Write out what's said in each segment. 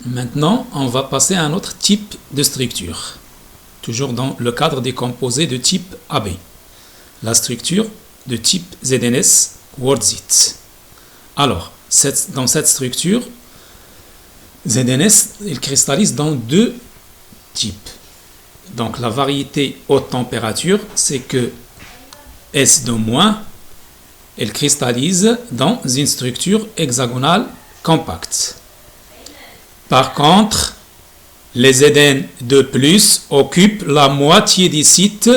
Maintenant, on va passer à un autre type de structure, toujours dans le cadre des composés de type AB. La structure de type ZNS WordZit. Alors, dans cette structure, ZNS, il cristallise dans deux types. Donc, la variété haute température, c'est que S de moins, elle cristallise dans une structure hexagonale compacte. Par contre, les Zn de plus occupent la moitié des sites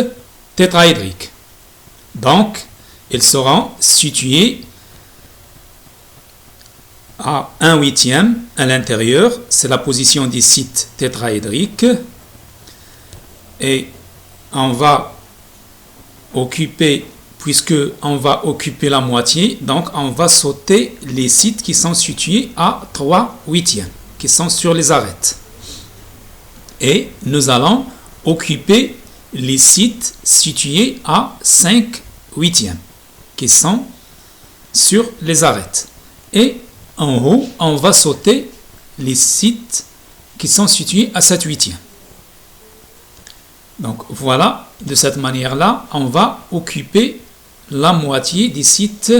tétraédriques. Donc, ils seront situés à 1/8 à l'intérieur. C'est la position des sites tétraédriques. Et on va occuper, puisque on va occuper la moitié, donc on va sauter les sites qui sont situés à 3/8, qui sont sur les arêtes. Et nous allons occuper les sites situés à 5/8, qui sont sur les arêtes. Et en haut, on va sauter les sites qui sont situés à 7/8. Donc voilà, de cette manière-là, on va occuper la moitié des sites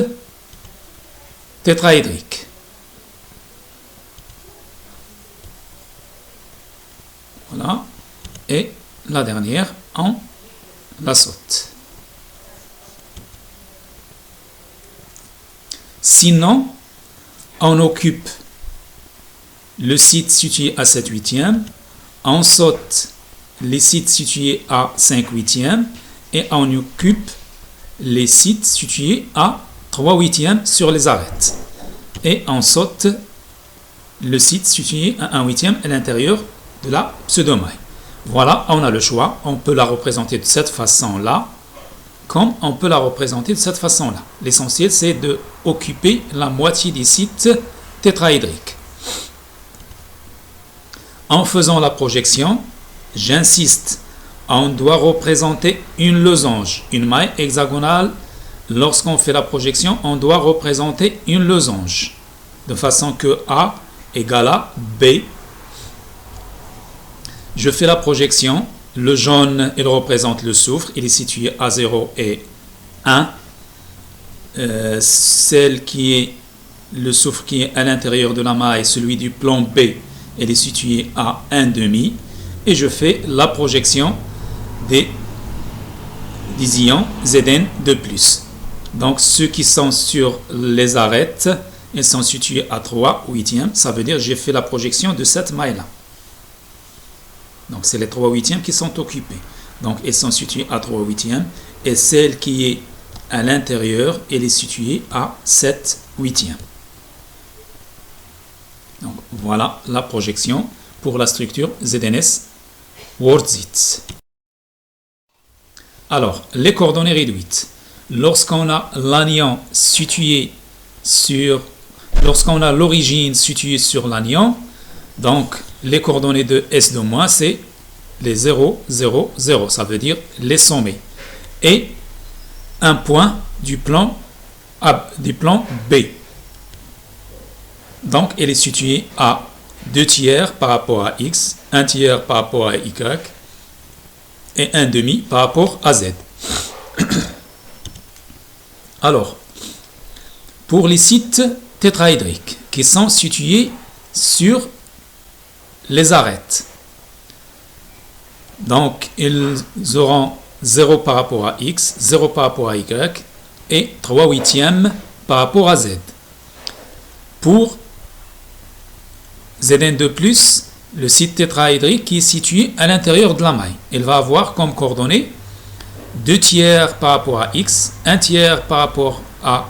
tétraédriques. Voilà. Et la dernière, on la saute. Sinon, on occupe le site situé à 7/8, on saute les sites situés à 5/8 et on occupe les sites situés à 3/8 sur les arêtes. Et on saute le site situé à 1/8 à l'intérieur de la pseudomaille. Voilà, on a le choix. On peut la représenter de cette façon-là, comme on peut la représenter de cette façon-là. L'essentiel, c'est d'occuper la moitié des sites tétraédriques. En faisant la projection, j'insiste, on doit représenter une losange, une maille hexagonale. Lorsqu'on fait la projection, on doit représenter une losange, de façon que A égale à B. Je fais la projection. Le jaune, il représente le soufre. Il est situé à 0 et 1. Celle qui est le soufre qui est à l'intérieur de la maille, celui du plan B, il est situé à 1,5. Et je fais la projection des ions Zn de plus. Donc ceux qui sont sur les arêtes, ils sont situés à 3/8. Ça veut dire que j'ai fait la projection de cette maille-là. Donc c'est les 3/8 qui sont occupés. Donc ils sont situés à 3/8. Et celle qui est à l'intérieur, elle est située à 7/8. Donc voilà la projection pour la structure ZNS WordZit. Alors, les coordonnées réduites. Lorsqu'on a l'anion situé sur, lorsqu'on a l'origine située sur l'anion, donc les coordonnées de S de moins, c'est les 0, 0, 0. Ça veut dire les sommets. Et un point du plan B. Donc, elle est située à 2/3 par rapport à X, 1/3 par rapport à Y et 1/2 par rapport à Z. Alors, pour les sites tétraédriques qui sont situés sur les arêtes, donc ils auront 0 par rapport à X, 0 par rapport à Y et 3/8 par rapport à Z. Pour Zn de plus, le site tétraédrique qui est situé à l'intérieur de la maille. Il va avoir comme coordonnées 2/3 par rapport à X, 1/3 par rapport à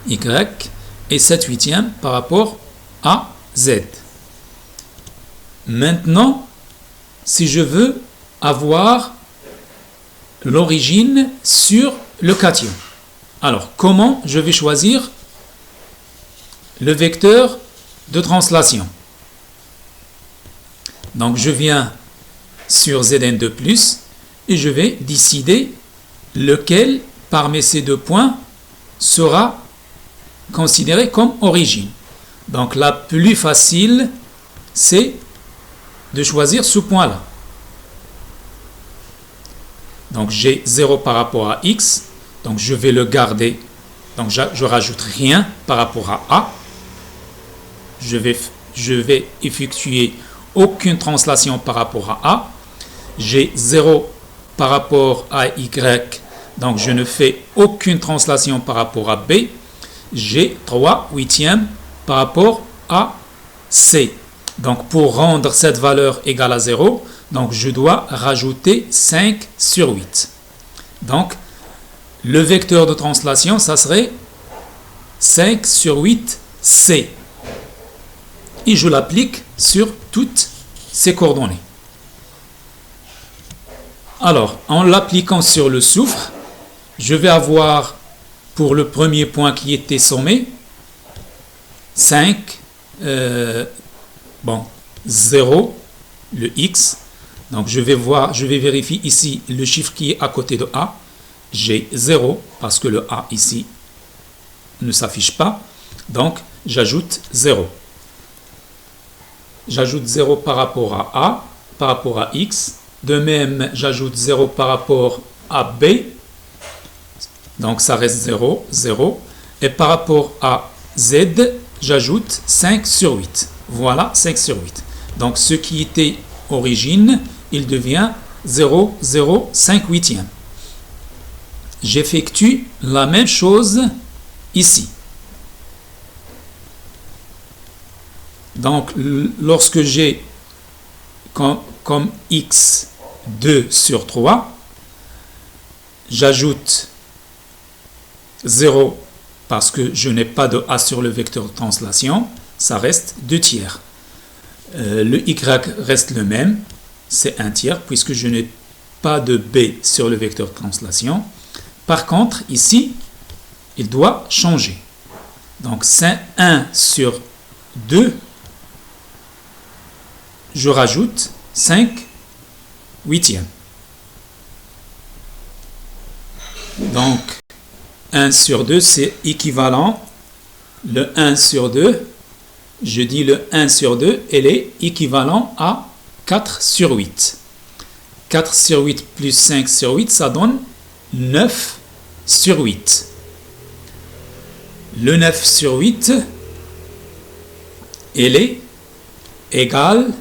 Y et 7/8 par rapport à Z. Maintenant, si je veux avoir l'origine sur le cation, alors comment je vais choisir le vecteur de translation? Donc je viens sur Zn de plus et je vais décider lequel parmi ces deux points sera considéré comme origine. Donc la plus facile, c'est de choisir ce point-là. Donc j'ai 0 par rapport à x, donc je vais le garder. Donc je rajoute rien par rapport à a. Je vais effectuer aucune translation par rapport à a. J'ai 0 par rapport à y, donc je ne fais aucune translation par rapport à b. J'ai 3 huitièmes par rapport à c. Donc pour rendre cette valeur égale à 0, donc je dois rajouter 5 sur 8. Donc le vecteur de translation, ça serait 5 sur 8 c. Et je l'applique sur toutes ces coordonnées. Alors, en l'appliquant sur le soufre, je vais avoir, pour le premier point qui était sommé, 5, 0, le x. Donc, je vais vérifier ici le chiffre qui est à côté de a. J'ai 0, parce que le a ici ne s'affiche pas. Donc, j'ajoute 0. J'ajoute 0 par rapport à a, par rapport à x. De même, j'ajoute 0 par rapport à b. Donc, ça reste 0, 0. Et par rapport à z, j'ajoute 5 sur 8. Voilà, 5 sur 8. Donc, ce qui était origine, il devient 0, 0, 5 huitièmes. J'effectue la même chose ici. Donc, lorsque j'ai comme x 2 sur 3, j'ajoute 0 parce que je n'ai pas de a sur le vecteur de translation, ça reste 2 tiers. Le y reste le même, c'est 1 tiers puisque je n'ai pas de b sur le vecteur de translation. Par contre, ici, il doit changer. Donc, c'est 1 sur 2, je rajoute 5 huitièmes. Donc, 1 sur 2, c'est équivalent. Le 1 sur 2, je dis le 1 sur 2, elle est équivalent à 4 sur 8. 4 sur 8 plus 5 sur 8, ça donne 9 sur 8. Le 9 sur 8, elle est égale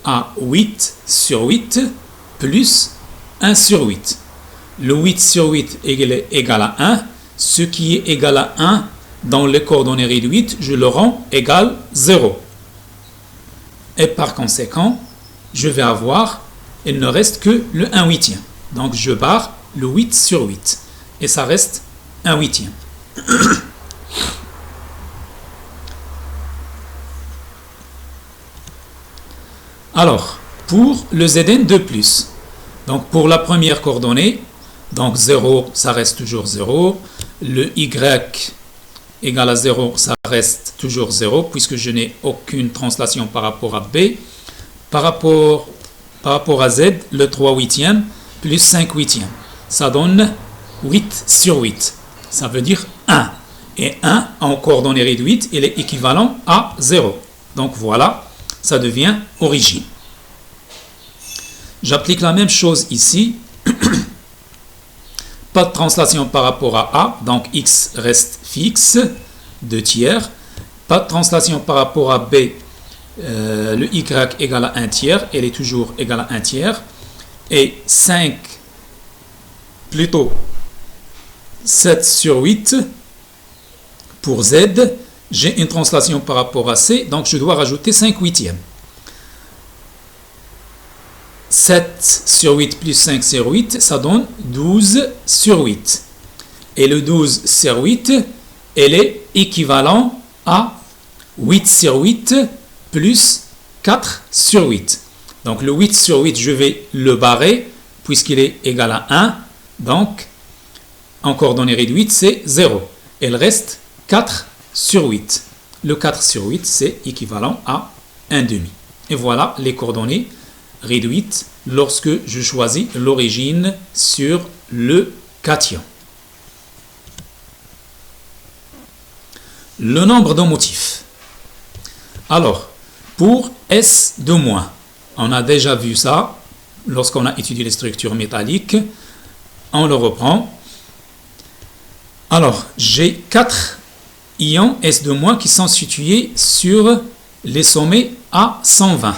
à 8 sur 8 plus 1 sur 8. Le 8 sur 8 est égal à 1. Ce qui est égal à 1 dans les coordonnées réduites, je le rends égal 0. Et par conséquent, je vais avoir, il ne reste que le 1 huitième. Donc je barre le 8 sur 8. Et ça reste 1 huitième. Alors, pour le Zn de plus, donc pour la première coordonnée, donc 0, ça reste toujours 0. Le y égale à 0, ça reste toujours 0, puisque je n'ai aucune translation par rapport à b. Par rapport à z, le 3 huitièmes plus 5 huitièmes, ça donne 8 sur 8. Ça veut dire 1. Et 1 en coordonnées réduites, il est équivalent à 0. Donc voilà, ça devient origine. J'applique la même chose ici. Pas de translation par rapport à a, donc x reste fixe, 2 tiers. Pas de translation par rapport à b, le y égale à 1 tiers, elle est toujours égale à 1 tiers. Et 7 sur 8 pour z, j'ai une translation par rapport à c, donc je dois rajouter 5 huitièmes. 7 sur 8 plus 5 sur 8, ça donne 12 sur 8. Et le 12 sur 8, elle est équivalent à 8 sur 8 plus 4 sur 8. Donc le 8 sur 8, je vais le barrer puisqu'il est égal à 1. Donc, en coordonnées réduites, c'est 0. Il reste 4 sur 8. Le 4 sur 8, c'est équivalent à 1 demi. Et voilà les coordonnées réduite lorsque je choisis l'origine sur le cation. Le nombre de motifs. Alors, pour S de moins. On a déjà vu ça lorsqu'on a étudié les structures métalliques. On le reprend. Alors, j'ai 4 ions S de moins qui sont situés sur les sommets à 120.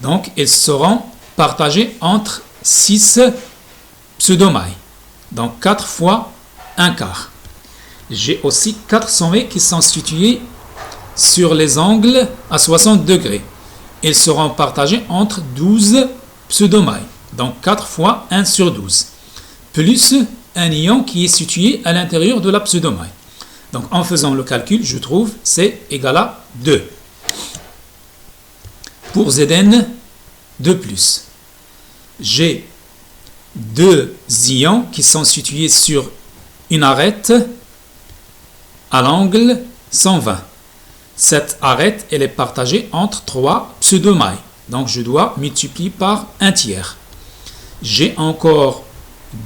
Donc, ils seront partagés entre 6 pseudomailles. Donc, 4 fois 1 quart. J'ai aussi 4 sommets qui sont situés sur les angles à 60 degrés. Ils seront partagés entre 12 pseudomailles. Donc, 4 fois 1 sur 12. Plus un ion qui est situé à l'intérieur de la pseudomaille. Donc, en faisant le calcul, je trouve c'est égal à 2. Pour Zn de plus, j'ai 2 ions qui sont situés sur une arête à l'angle 120. Cette arête, elle est partagée entre 3 pseudomailles. Donc, je dois multiplier par 1 tiers. J'ai encore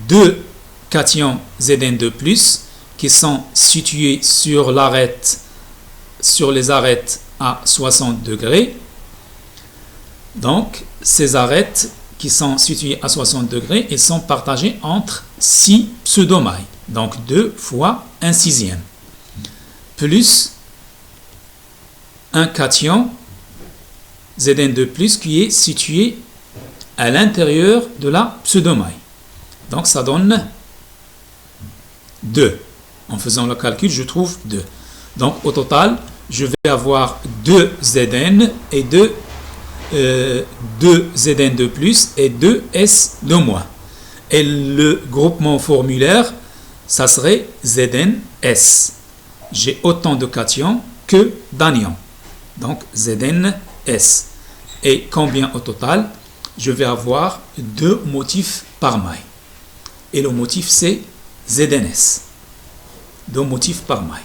2 cations Zn2+, qui sont situés sur les arêtes à 60 degrés. Donc, ces arêtes qui sont situées à 60 degrés, elles sont partagées entre 6 pseudomailles. Donc, 2 fois 1 sixième. Plus un cation Zn2+, qui est situé à l'intérieur de la pseudomaille. Donc, ça donne 2. En faisant le calcul, je trouve 2. Donc, au total, je vais avoir 2 Zn et 2 Zn2+, et 2 S de moins. Et le groupement formulaire, ça serait ZnS. J'ai autant de cations que d'anions. Donc, ZnS. Et combien au total? Je vais avoir 2 motifs par maille. Et le motif, c'est ZnS. 2 motifs par maille.